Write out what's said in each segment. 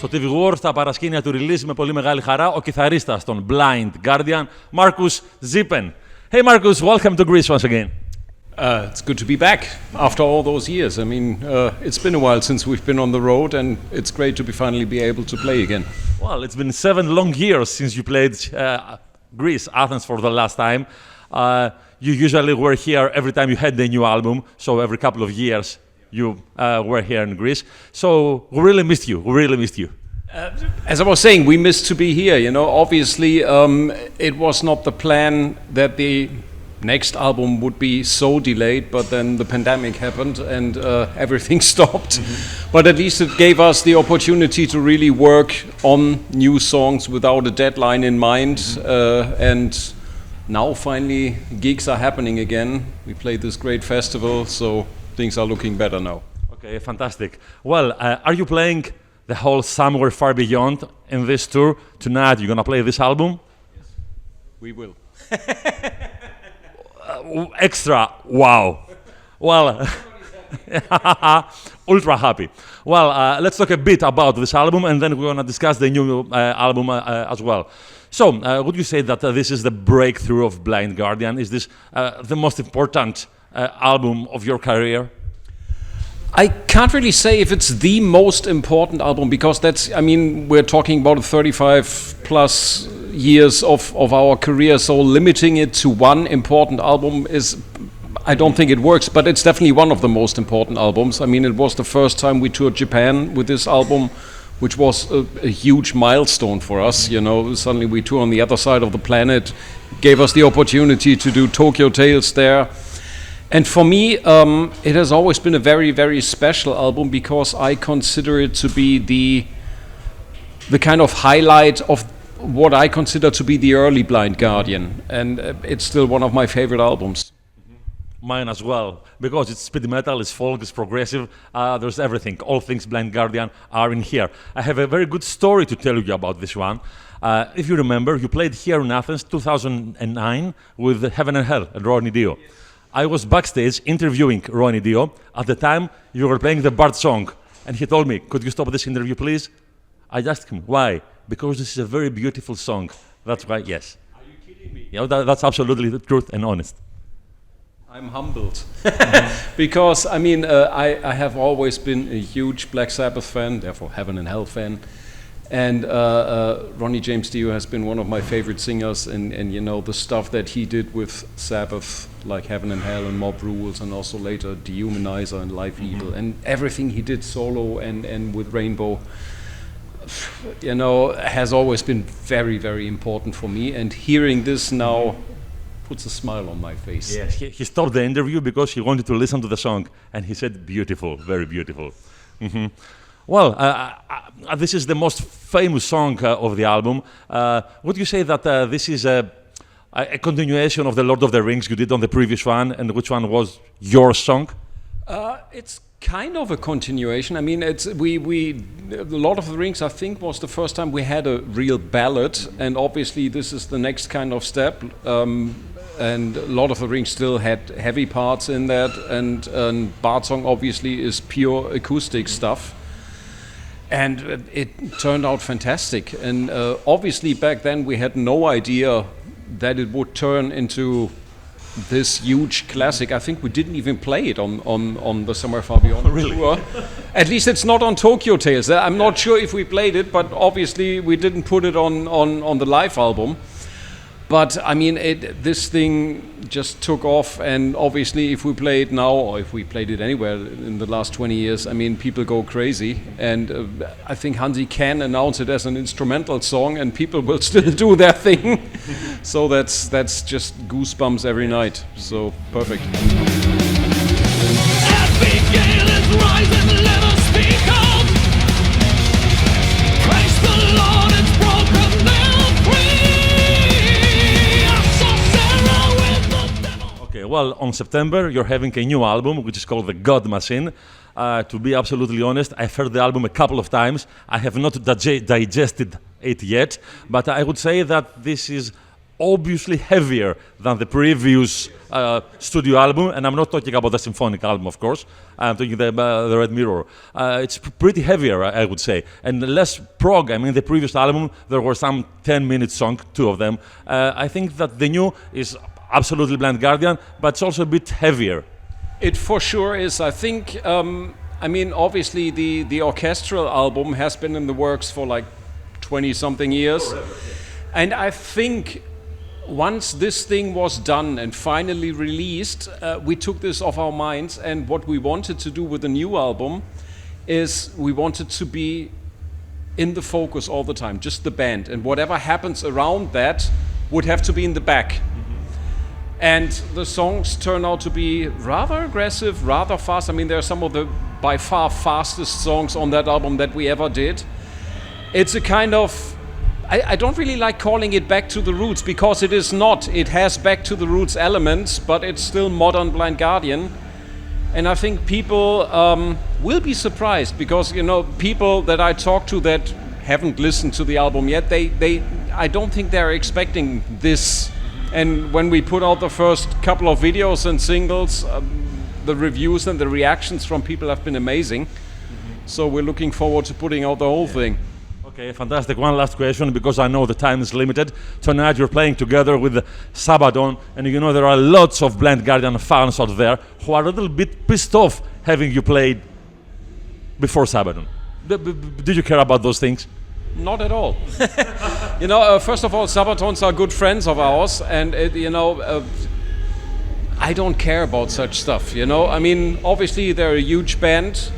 Στο TV War, στα παρασκήνια του Release, με πολύ μεγάλη χαρά, ο κιθαρίστας των Blind Guardian, Marcus Siepen. Hey Marcus, welcome to Greece once again. It's good to be back after all those years. I mean, it's been a while since we've been on the road, and it's great to finally be able to play again. Well, it's been 7 long years since you played Greece, Athens for the last time. You usually were here every time you had the new album, so every couple of years you were here in Greece. So we really missed you. We really missed you. As I was saying, we missed to be here. You know, obviously, it was not the plan that the next album would be so delayed, but then the pandemic happened and everything stopped. But at least it gave us the opportunity to really work on new songs without a deadline in mind. And now finally gigs are happening again. We played this great festival, so things are looking better now. Okay, fantastic. Well, are you playing the whole Somewhere Far Beyond in this tour tonight? You're gonna play this album? Yes, we will. Extra wow. Well, ultra happy. Well, let's talk a bit about this album, and then we're gonna discuss the new album as well. So, would you say that this is the breakthrough of Blind Guardian? Is this the most important album of your career? I can't really say if it's the most important album, because that's, I mean, we're talking about 35 plus years of our career, so limiting it to one important album is, I don't think it works, but it's definitely one of the most important albums. I mean, it was the first time we toured Japan with this album, which was a huge milestone for us. You know, suddenly we tour on the other side of the planet, gave us the opportunity to do Tokyo Tales there. And for me, it has always been a very, very special album, because I consider it to be the kind of highlight of what I consider to be the early Blind Guardian. And it's still one of my favorite albums. Mine as well, because it's speed metal, it's folk, it's progressive, there's everything. All things Blind Guardian are in here. I have a very good story to tell you about this one. If you remember, you played here in Athens 2009 with Heaven and Hell at Ronnie Dio. I was backstage interviewing Ronnie Dio. At the time, you were playing the Bard song, and he told me, "Could you stop this interview, please?" I asked him, "Why?" "Because this is a very beautiful song." That's why, yes. Are you kidding me? You know, that's absolutely the truth and honest. I'm humbled. Because, I mean, I have always been a huge Black Sabbath fan, therefore Heaven and Hell fan. And Ronnie James Dio has been one of my favorite singers, and you know, the stuff that he did with Sabbath, like Heaven and Hell and Mob Rules, and also later Dehumanizer and Live Evil, and everything he did solo and with Rainbow, you know, has always been very, very important for me. And hearing this now puts a smile on my face. Yes, he stopped the interview because he wanted to listen to the song, and he said, "Beautiful, very beautiful." Well, this is the most famous song of the album. Would you say that this is a continuation of the Lord of the Rings you did on the previous one, and which one was your song? It's kind of a continuation. I mean, it's the Lord of the Rings, I think, was the first time we had a real ballad, and obviously this is the next kind of step. And Lord of the Rings still had heavy parts in that, and Bard song obviously is pure acoustic stuff. And it turned out fantastic. And obviously back then we had no idea that it would turn into this huge classic. I think we didn't even play it on the Somewhere Far Beyond tour. At least it's not on Tokyo Tales. I'm not sure if we played it, but obviously we didn't put it on the live album. But I mean, this thing just took off, and obviously if we play it now, or if we played it anywhere in the last 20 years, I mean, people go crazy. And I think Hansi can announce it as an instrumental song, and people will still do their thing. So that's just goosebumps every night. So perfect. Abigail is rising, let us speak of. Praise the Lord, it's broken, they're free. Okay, well, on September, you're having a new album, which is called The God Machine. To be absolutely honest, I've heard the album a couple of times. I have not digested it yet, but I would say that this is obviously heavier than the previous studio album, and I'm not talking about the symphonic album, of course. I'm talking the Red Mirror. It's pretty heavier, I would say, and less prog. I mean, the previous album there were some 10-minute songs, 2 of them. I think that the new is absolutely Blind Guardian, but it's also a bit heavier. It for sure is. I think. I mean, obviously, the orchestral album has been in the works for like 20-something years, and I think. Once this thing was done and finally released, we took this off our minds, and what we wanted to do with the new album is we wanted to be in the focus all the time, just the band, and whatever happens around that would have to be in the back. And the songs turn out to be rather aggressive, rather fast. I mean, they're some of the by far fastest songs on that album that we ever did. It's a kind of I don't really like calling it back to the roots, because it is not. It has back to the roots elements, but it's still modern Blind Guardian. And I think people will be surprised, because, you know, people that I talk to that haven't listened to the album yet, I don't think they're expecting this. And when we put out the first couple of videos and singles, the reviews and the reactions from people have been amazing. So we're looking forward to putting out the whole thing. Okay, fantastic. One last question, because I know the time is limited. Tonight you're playing together with Sabaton, and you know there are lots of Blind Guardian fans out there who are a little bit pissed off having you played before Sabaton. Did you care about those things? Not at all. You know, first of all, Sabatons are good friends of ours, and I don't care about such stuff, you know. I mean, obviously they're a huge band.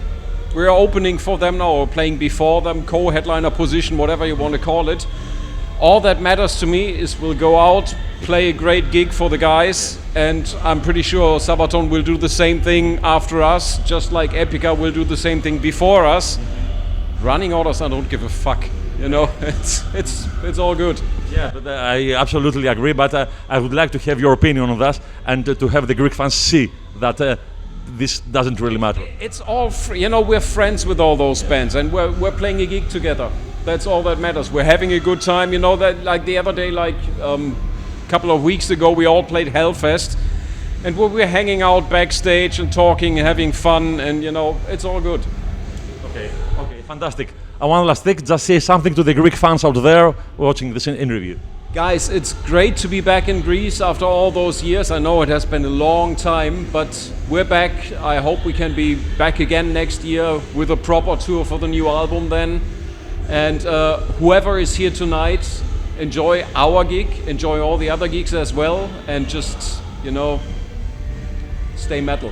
We're opening for them now, or playing before them, co-headliner position, whatever you want to call it. All that matters to me is we'll go out, play a great gig for the guys, and I'm pretty sure Sabaton will do the same thing after us, just like Epica will do the same thing before us. Running orders, I don't give a fuck. You know, it's all good. Yeah, but I absolutely agree. But I would like to have your opinion on that, and to have the Greek fans see that this doesn't really matter. It's all you know. We're friends with all those bands, and we're playing a gig together. That's all that matters. We're having a good time. You know that, like the other day, like a couple of weeks ago, we all played Hellfest, and we're hanging out backstage and talking and having fun, and you know, it's all good. Okay, fantastic. One last thing, just say something to the Greek fans out there watching this interview. Guys, it's great to be back in Greece after all those years. I know it has been a long time, but we're back. I hope we can be back again next year with a proper tour for the new album then. And whoever is here tonight, enjoy our gig, enjoy all the other gigs as well, and just, you know, stay metal.